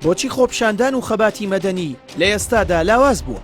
بۆچی خۆپیشاندان و خەباتی مەدەنی لە ئێستادا لاواز بووە؟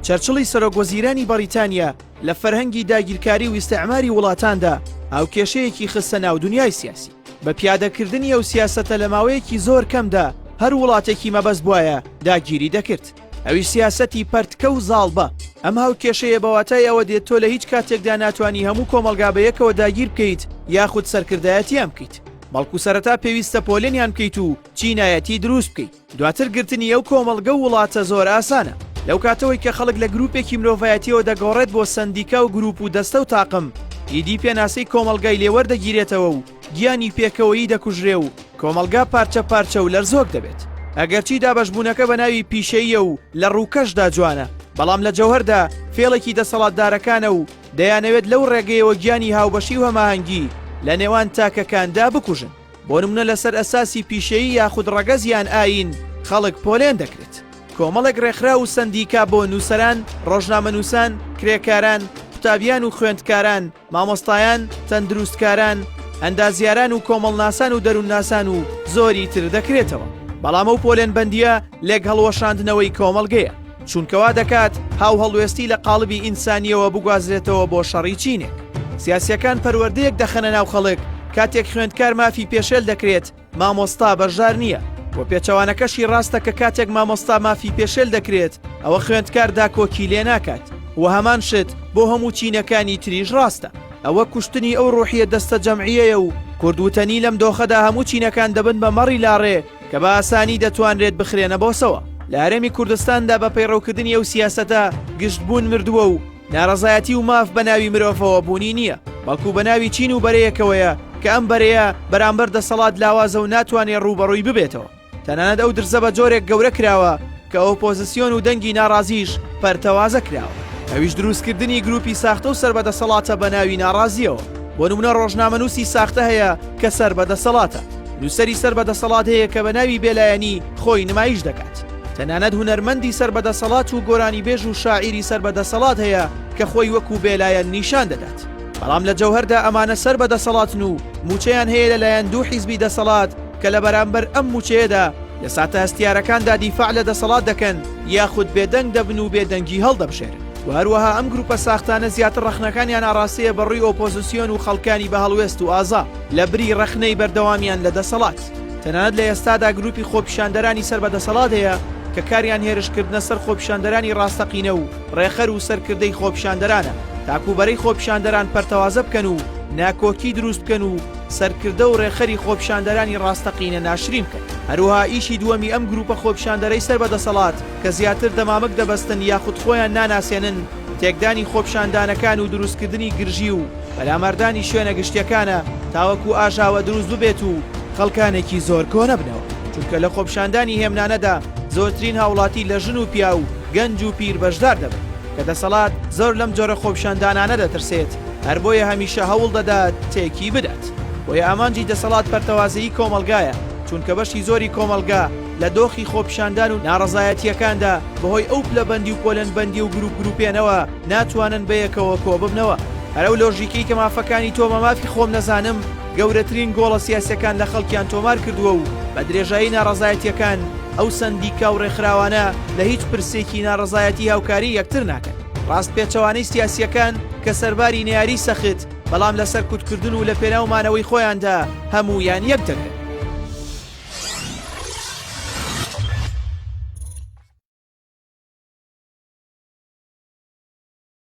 چەرچڵی سەرۆکوەزیرانی بەریتانیا لە فەرهەنگی داگیرکاری و ئیستیعماری وڵاتاندا هاوکێشەیەکی خستە ناو دنیای سیاسی. بە پیادەکردنی ئەو سیاسەتە لە ماوەیەکی زۆر کەمدا هەر وڵاتێکی مەبەست بووایە داگیری دەکرد. ئەویش سیاسەتی پەرتکە و زاڵبە. ئەم هاوکێشەیە بەواتای ئەوە دێت تۆ لە هیچ کاتێکدا ناتوانی هەموو کۆمەلگا بەیەکەوە داگیر بکەیت یاخود سەرکردایەتیان بکەیت. بەڵکو سەرەتا پێویستە پۆلێنیان بکەیت و چینایەتی دروست بکەیت. دواتر گرتنی ئەو کۆمەلگە و وڵاتە زۆر ئاسانە. لەو کاتەوەی کە خەڵک لە گروپێکی مرۆڤایەتیەوە دەگۆڕێت بۆ سندیکا و گروپ و دەستە و تاقم، ئیدی پێناسەی کۆمەلگای لێوەردەگیرێتەوە و گیانی پێکەوەیی دەکوژرێ و کۆمەلگا پارچە پارچە و لەرزۆک دەبێت. ئەگەرچی دابەشبوونەکە بە ناوی پیشەیە و لە ڕووکەشدا جوانە، بەڵام لە جەوهەردا فێڵێکی دەسەڵاتدارەکانە و دەیانەوێت لەو ڕێگەیەوە گیانی هاوبەشی و هەماهەنگی لە نێوان تاکەکاندا بکوژن. بۆ نمونە لەسەر ئەساسی پیشەیی یاخود ڕەگەزیان ئاین خەڵک پۆلێن دەکرێت. کۆمەڵێک ڕێکخرا و سندیکا بۆ نووسەران، ڕۆژنامەنووسان، کرێکاران، قوتابیان و خوێندکاران، مامۆستایان، تەندروستکاران، ئەندازیاران و کۆمەڵناسان و دەروونناسان و زۆری تر دەکرێتەوە. بەڵام ئەو پۆلێن بەندیە لێک هەڵوەشاندنەوەی کۆمەڵگەیە، چونکەوا دەکات هاو هەڵوێستی لە قاڵبی ئینسانیەوە بگوازرێتەوە بۆ شەڕی چینێک. سیاسیەکان پەروەردەیەک دەخەنە ناو خەڵک، کاتێک خوێندکار مافی پێشێل دەکرێت، مامۆستا بەشدار نییە. بۆ پێچەوانەکەشی ڕاستە کە کاتێک مامۆستا مافی پێشێل دەکرێت، ئەوە خوێندکار داکۆکی لێ ناکات. و هەمان شت بۆ هەموو چینەکانی تریژ ڕاستە. ئەوە کوشتنی ئەو ڕوحیە دەستە جەمعیەیە و کوردوتەنی لەم دۆخەدا هەموو چینەکان دەبن بە مەڕی لاڕێ کە بە ئاسانی دەتوانرێت بخرێنە بۆسەوە. لە هەرێمی کوردستاندا بە پەیڕەوکردنی ئەو سیاسەتە گشتبوون مردووە و ناڕەزایەتی و ماف بە ناوی مرۆڤەوە بوونی نییە، بەڵکو بە ناوی چین و بەرەیەکەوەیە کە ئەم بەرەیە بەرامبەر دەسەڵات لاوازە و ناتوانێت ڕوبەڕووی ببێتەوە. تەنانەت ئەو درزە بە جۆرێک گەورە کراوە کە ئۆپۆزیسیۆن و دەنگی ناڕازیش پەرتەوازە کراوە. ئەویش دروستکردنی گروپی ساختە و سەربەدەسەڵاتە بە ناوی ناڕازیەوە. بۆ نمونە ڕۆژنامەنووسی ساختە هەیە کە سەربەدەسەڵاتە، نووسەری سەربەدەسەڵات هەیە کە بە ناوی بێلایەنی خۆی نمایش دەکات. تەنانەت هونەرمەندی سەربەدەسەڵات و گۆرانی بێژ و شاعیری سەربەدەسەڵات هەیە کە خۆی وەکو بێلایەن نیشان دەدات. بەڵام لە جەوهەردا ئەمانە سەربەدەسەڵاتن و موچەیان هەیە لەلایەن دوو حیزبی دەسەڵات کە لە بەرامبەر ئەم موچەیەدا لە ساتە هەستیارەکاندا دیفاع لە دەسەڵات دەکەن یاخود بێدەنگ دەبن و بێدەنگی هەڵدەبشێرن. و هەروەها ئەم گروپە ساختانە زیاتر ڕەخنەکانیان ئاڕاستەیە بەڕووی ئۆپۆزیسیۆن و خەڵکانی بە هەڵوێست و ئازا لە بری ڕەخنەی بەردەوامیان لە دەسەڵات. تەنانەت لە ئێستادا گروپی خۆپیشاندەرانی سەربەدەسەڵات هەیە کە کاریان هێرشکردنە سەر خۆپیشاندەرانی ڕاستەقینە و ڕێخەر و سەرکردەی خۆپیشاندەرانە، تاکوبەرەی خۆپیشاندەران پەرتەوازە بکەن و ناکۆکی دروست بکەن و سەرکردە و ڕێخەری خۆپیشاندەرانی ڕاستەقینە ناشرین بکەن. هەروها ئیشی دووەمی ئەم گروپە خۆپیشاندەرەی سەربەدەسەڵات کە زیاتر دەمامک دەبەستن یاخود خۆیان ناناسێنن تێکدانی خۆپیشاندانەکان و دروستکردنی گرژی و بەلامەردانی شوێنە گشتیەکانە تاوەکو ئاژاوە دروست ببێت و خەڵکانێکی زۆر کۆنە بنەوە. چونکە لە خۆپیشاندانی هێمنانەدا زۆرترین هاوڵاتی لە ژن و پیا و گەنج و پیر بەشدار دەبن کە دەسەڵات زۆر لەم جۆرە خۆپیشاندانانە دەترسێت، هەر بۆیە هەمیشە هەوڵ دەدات تێکی بدات. بۆیە ئامانجی دەسەڵات پەرتەوازەیی کۆمەلگایە، چونکە بەشی زۆری کۆمەلگا لە دۆخی خۆپیشاندان و ناڕەزایەتیەکاندا بەهۆی ئەو پلەبەندی و پۆلەنبەندی و گروپێنەوە ناتوانن بەیەکەوە کۆ ببنەوە. هەرە و لۆژیکەی کە مافەکانی تۆمە مافی خۆم نەزانم گەورەترین گۆڵە سیاسەکان لە خەڵکیان تۆمار کردووە و بە درێژایی ناڕەزایەتیەکان ئەو سندیکا و ڕێکخراوانە لە هیچ پرسێکی ناڕەزایەتی هاوکاری یەکتر ناکەن. ڕاست پێچەوانەی سیاسیەکان کە سەرباری نێیاری سەخت، بەڵام لەسەر کوتکردن و لە پێناومانەوەی خۆیاندا هەموویان یەک دەکەن.